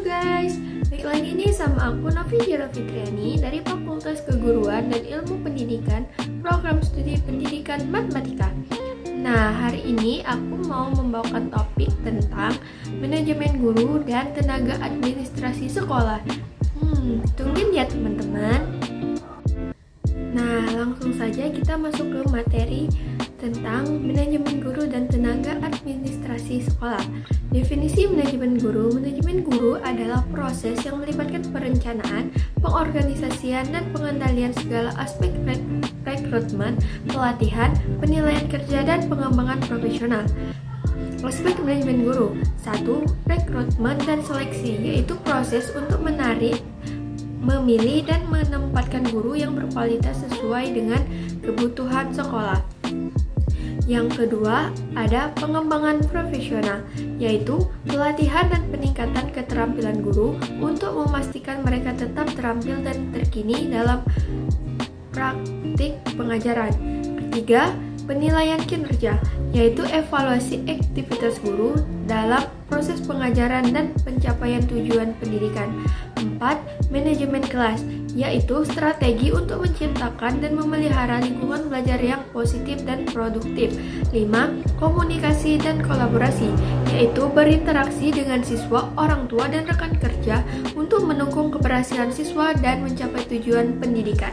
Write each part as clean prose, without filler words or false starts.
guys, balik lagi nih sama aku Novia Fitriani dari Fakultas Keguruan dan Ilmu Pendidikan, Program Studi Pendidikan Matematika. Nah, hari ini aku mau membawakan topik tentang manajemen guru dan tenaga administrasi sekolah. Tungguin ya teman-teman. Nah, langsung saja kita masuk ke materi tentang manajemen guru dan tenaga administrasi sekolah. Definisi manajemen guru adalah proses yang melibatkan perencanaan, pengorganisasian, dan pengendalian segala aspek rekrutmen, pelatihan, penilaian kerja, dan pengembangan profesional. Aspek manajemen guru 1. Rekrutmen dan seleksi, yaitu proses untuk menarik, memilih, dan menempatkan guru yang berkualitas sesuai dengan kebutuhan sekolah. Yang kedua, ada pengembangan profesional, yaitu pelatihan dan peningkatan keterampilan guru untuk memastikan mereka tetap terampil dan terkini dalam praktik pengajaran. Ketiga, penilaian kinerja, yaitu evaluasi aktivitas guru dalam proses pengajaran dan pencapaian tujuan pendidikan. 4. Manajemen kelas, yaitu strategi untuk menciptakan dan memelihara lingkungan belajar yang positif dan produktif. 5. Komunikasi dan kolaborasi, yaitu berinteraksi dengan siswa, orang tua, dan rekan kerja untuk mendukung keberhasilan siswa dan mencapai tujuan pendidikan.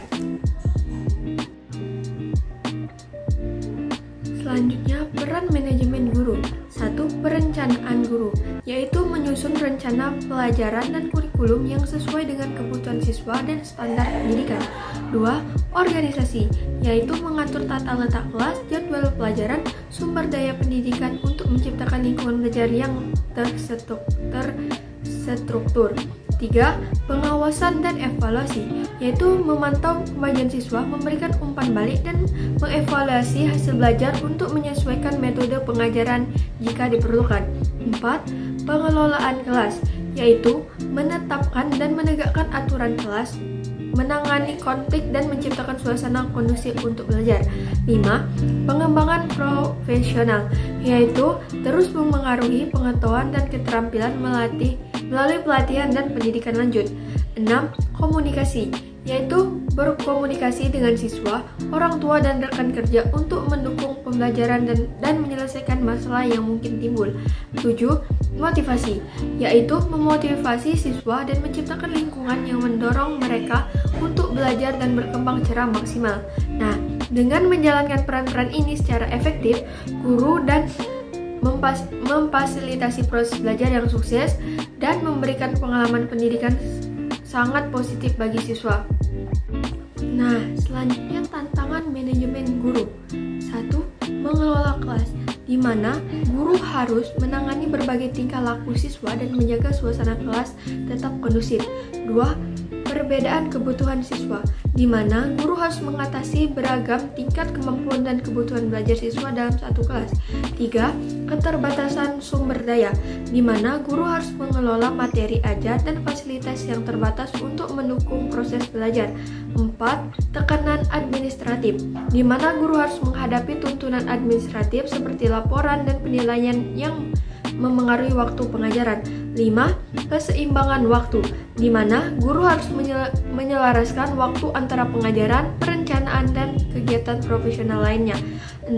Selanjutnya, peran manajemen guru. 1. Perencanaan guru, yaitu menyusun rencana pelajaran dan kurikulum yang sesuai dengan kebutuhan siswa dan standar pendidikan. 2. Organisasi, yaitu mengatur tata letak kelas, jadwal pelajaran, sumber daya pendidikan untuk menciptakan lingkungan belajar yang terstruktur. 3. Pengawasan dan evaluasi, yaitu memantau kemajuan siswa, memberikan umpan balik, dan mengevaluasi hasil belajar untuk menyesuaikan metode pengajaran jika diperlukan. 4. Pengelolaan kelas, yaitu menetapkan dan menegakkan aturan kelas, menangani konflik, dan menciptakan suasana kondusif untuk belajar. 5. Pengembangan profesional, yaitu terus memengaruhi pengetahuan dan keterampilan melalui pelatihan dan pendidikan lanjut. 6. Komunikasi, yaitu berkomunikasi dengan siswa, orang tua, dan rekan kerja untuk mendukung pembelajaran dan menyelesaikan masalah yang mungkin timbul. 7. Motivasi, yaitu memotivasi siswa dan menciptakan lingkungan yang mendorong mereka untuk belajar dan berkembang secara maksimal. Nah, dengan menjalankan peran-peran ini secara efektif, guru dan memfasilitasi proses belajar yang sukses dan memberikan pengalaman pendidikan sangat positif bagi siswa. Nah, selanjutnya tantangan manajemen guru. 1. Mengelola kelas, di mana guru harus menangani berbagai tingkah laku siswa dan menjaga suasana kelas tetap kondusif. 2. Perbedaan kebutuhan siswa, di mana guru harus mengatasi beragam tingkat kemampuan dan kebutuhan belajar siswa dalam satu kelas. 3. Keterbatasan sumber daya, di mana guru harus mengelola materi ajar dan fasilitas yang terbatas untuk mendukung proses belajar. 4. Tekanan administratif, di mana guru harus menghadapi tuntunan administratif seperti laporan dan penilaian yang memengaruhi waktu pengajaran. 5. Keseimbangan waktu, di mana guru harus menyelaraskan waktu antara pengajaran, perencanaan, dan kegiatan profesional lainnya. 6.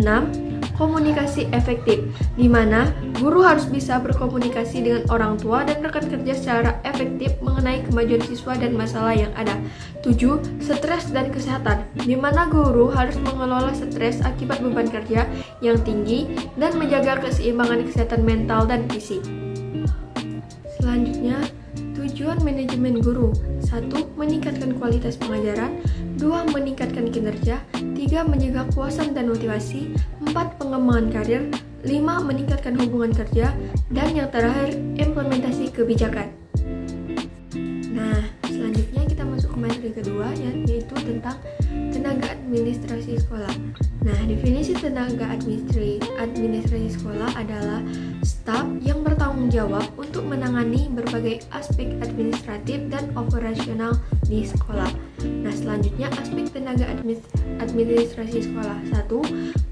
Komunikasi efektif, di mana guru harus bisa berkomunikasi dengan orang tua dan rekan kerja secara efektif mengenai kemajuan siswa dan masalah yang ada. 7. Stres dan kesehatan, di mana guru harus mengelola stres akibat beban kerja yang tinggi dan menjaga keseimbangan kesehatan mental dan fisik. Selanjutnya, tujuan manajemen guru. 1. Meningkatkan kualitas pengajaran. 2. Meningkatkan kinerja. 3. Menjaga kepuasan dan motivasi. 4. Pengembangan karir. 5. Meningkatkan hubungan kerja. Dan yang terakhir, implementasi kebijakan. Nah, selanjutnya kita masuk ke materi kedua, yaitu tentang tenaga administrasi sekolah. Nah, definisi tenaga administrasi sekolah adalah staf yang bertanggung jawab untuk menangani berbagai aspek administratif dan operasional di sekolah. Nah, selanjutnya aspek tenaga administrasi sekolah. 1.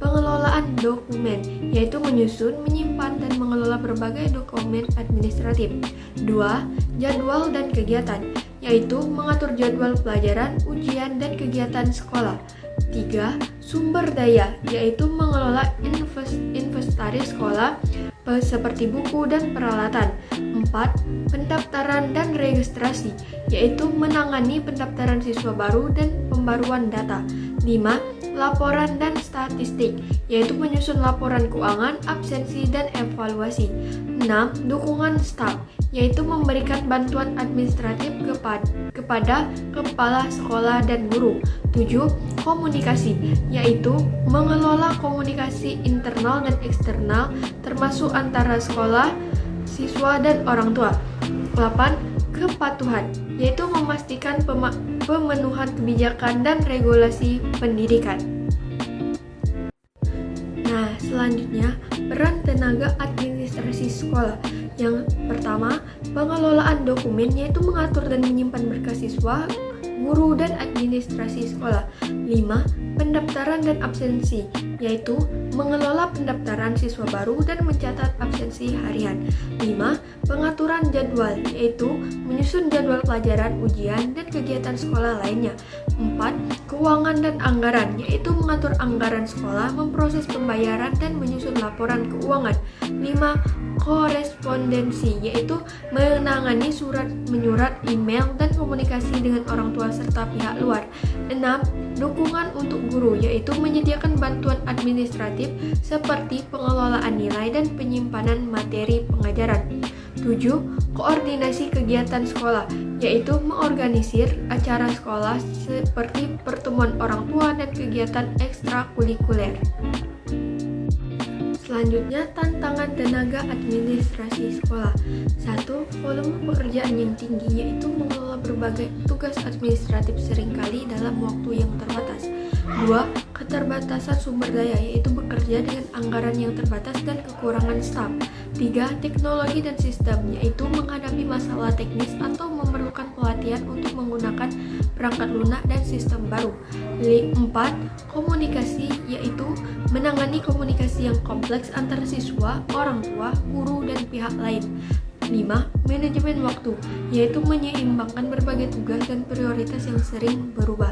Pengelolaan dokumen, yaitu menyusun, menyimpan, dan mengelola berbagai dokumen administratif. 2. Jadwal dan kegiatan, yaitu mengatur jadwal pelajaran, ujian, dan kegiatan sekolah. 3. Sumber daya, yaitu mengelola inventaris sekolah seperti buku dan peralatan. 4. Pendaftaran dan registrasi, yaitu menangani pendaftaran siswa baru dan pembaruan data. 5. Laporan dan statistik, yaitu menyusun laporan keuangan, absensi, dan evaluasi. 6. Dukungan staf, yaitu memberikan bantuan administratif kepada kepala sekolah dan guru. 7. Komunikasi, yaitu mengelola komunikasi internal dan eksternal termasuk antara sekolah, siswa, dan orang tua. 8. Kepatuhan, yaitu memastikan pemenuhan kebijakan dan regulasi pendidikan. Nah, selanjutnya peran tenaga administrasi sekolah. Yang pertama, pengelolaan dokumen, yaitu mengatur dan menyimpan berkas siswa, guru, dan administrasi sekolah. 5. Pendaftaran dan absensi, yaitu mengelola pendaftaran siswa baru dan mencatat absensi harian. 5. Pengaturan jadwal, yaitu menyusun jadwal pelajaran, ujian, dan kegiatan sekolah lainnya. 4. Keuangan dan anggaran, yaitu mengatur anggaran sekolah, memproses pembayaran, dan menyusun laporan keuangan. 5. Korespondensi, yaitu menangani surat menyurat, email, dan komunikasi dengan orang tua serta pihak luar. 6. Dukungan untuk guru, yaitu menyediakan bantuan administratif seperti pengelolaan nilai dan penyimpanan materi pengajaran. 7. Koordinasi kegiatan sekolah, yaitu mengorganisir acara sekolah seperti pertemuan orang tua dan kegiatan ekstrakurikuler. Selanjutnya, tantangan tenaga administrasi sekolah. 1. Volume pekerjaan yang tinggi, yaitu mengelola berbagai tugas administratif seringkali dalam waktu yang terbatas. 2. Keterbatasan sumber daya, yaitu bekerja dengan anggaran yang terbatas dan kekurangan staf. 3. Teknologi dan sistem, yaitu menghadapi masalah teknis atau memerlukan pelatihan untuk menggunakan perangkat lunak dan sistem baru. 4. Komunikasi, yaitu menangani komunikasi yang kompleks antara siswa, orang tua, guru, dan pihak lain. 5. Manajemen waktu, yaitu menyeimbangkan berbagai tugas dan prioritas yang sering berubah.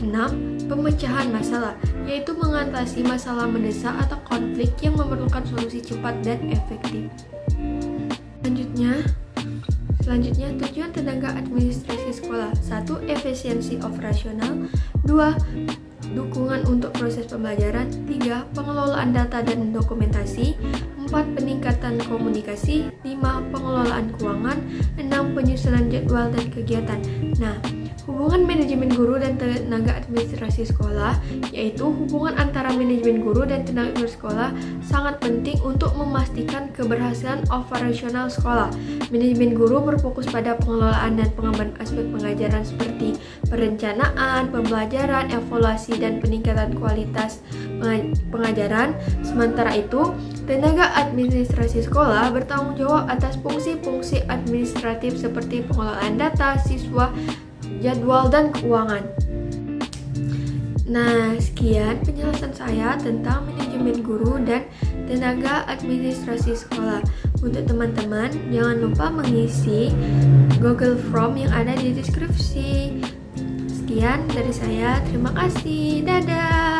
6. Pemecahan masalah, yaitu mengatasi masalah mendesak atau konflik yang memerlukan solusi cepat dan efektif. Selanjutnya, tujuan tenaga administrasi sekolah. 1. Efisiensi operasional. 2. Dukungan untuk proses pembelajaran. 3. Pengelolaan data dan dokumentasi. 4. Peningkatan komunikasi. 5. Pengelolaan keuangan. 6. Penyusunan jadwal dan kegiatan. Nah, hubungan manajemen guru dan tenaga administrasi sekolah, yaitu hubungan antara manajemen guru dan tenaga bersekolah sangat penting untuk memastikan keberhasilan operasional sekolah. Manajemen guru berfokus pada pengelolaan dan pengembangan aspek pengajaran seperti perencanaan, pembelajaran, evaluasi, dan peningkatan kualitas pengajaran. Sementara itu, tenaga administrasi sekolah bertanggung jawab atas fungsi-fungsi administratif seperti pengelolaan data siswa, jadwal, dan keuangan. Nah, sekian penjelasan saya tentang manajemen guru dan tenaga administrasi sekolah. Untuk teman-teman, jangan lupa mengisi Google Form yang ada di deskripsi. Sekian dari saya, terima kasih, dadah.